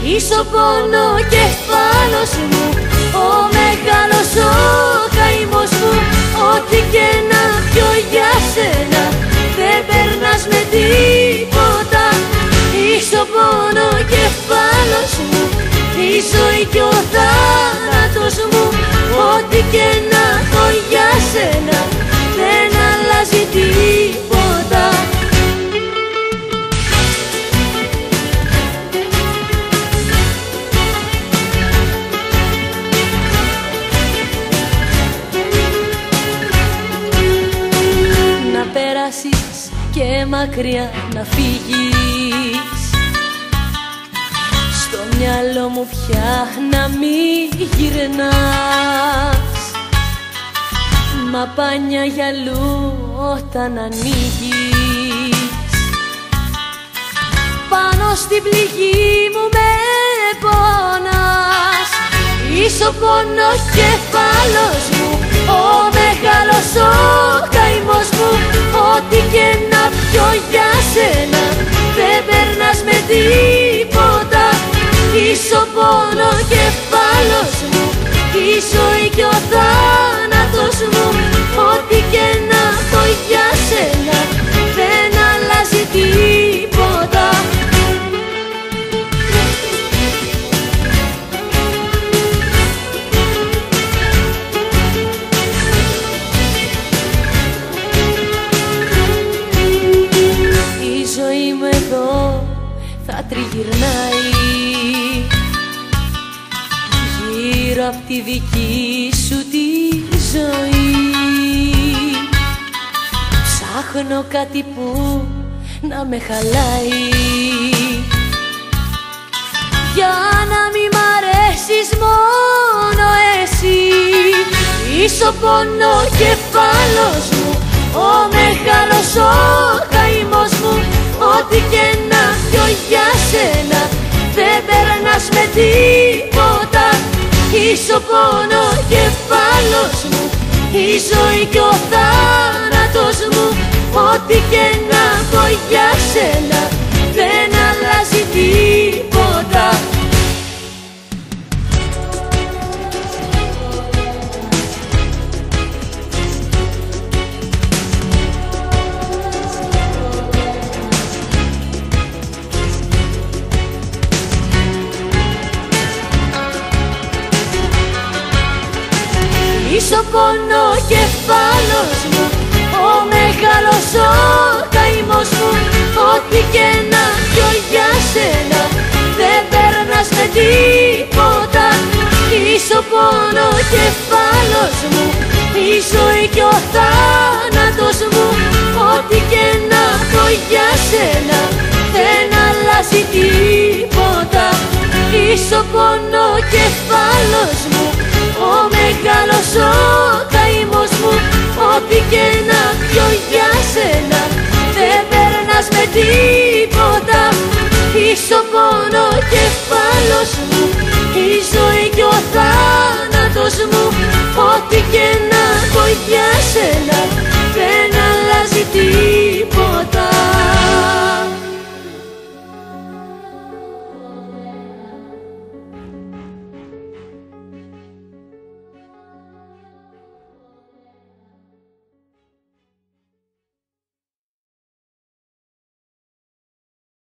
Είσαι ο πονοκέφαλος μου, ο μεγάλος ο καημός μου. Ό,τι και να πιω για σένα δεν περνάς με τίποτα. Είσαι ο πονοκέφαλος μου, η ζωή κι ο θάνατος μου. Ό,τι και να πω για σένα δεν αλλάζει τίποτα. Να περάσεις και μακριά να φύγεις, στο μυαλό μου πια να μην γυρνάς. Μα πάνια γυαλού όταν ανοίγεις, πάνω στην πληγή μου με πονάς. Είσαι ο πονοκέφαλος μου, ο μεγάλος ο καημός μου. Ό,τι και να πιω για σένα δεν περνάς με τίποτα. Είσαι ο πονοκέφαλος μου, η ζωή κι ο θάνατος μου. Ό,τι και να πω για σένα δεν αλλάζει τίποτα. Η ζωή μου εδώ θα τριγυρνάει γύρω απ' τη δική σου τη ζωή. Ψάχνω κάτι που να με χαλάει, για να μη μ' αρέσεις μόνο εσύ. Είσαι ο πονοκέφαλος μου, ο μεγάλος ο καημός μου. Ό,τι και να πιω για σένα δεν περνάς με τίποτα. Είσαι ο πονοκέφαλος μου, η ζωή κι ο θάνατος μου. Ό,τι και να πω για σένα δεν αλλάζει τίποτα. Είσαι ο πονοκέφαλος μου, ο μεγάλος ο καημός μου. Ό,τι και να πιω για σένα δεν περνάς με τίποτα. Είσαι ο πονοκέφαλος μου, η ζωή κι ο θάνατος μου. Ό,τι και να πω για σένα δεν αλλάζει τίποτα. Είσαι ο πονοκέφαλος μου, ο μεγάλος ο καημός μου. Ό,τι και να πιω για σένα δεν περνάς με τίποτα. Είσαι ο πονοκέφαλος μου, η ζωή κι ο θάνατος μου. Ό,τι και να πω για σένα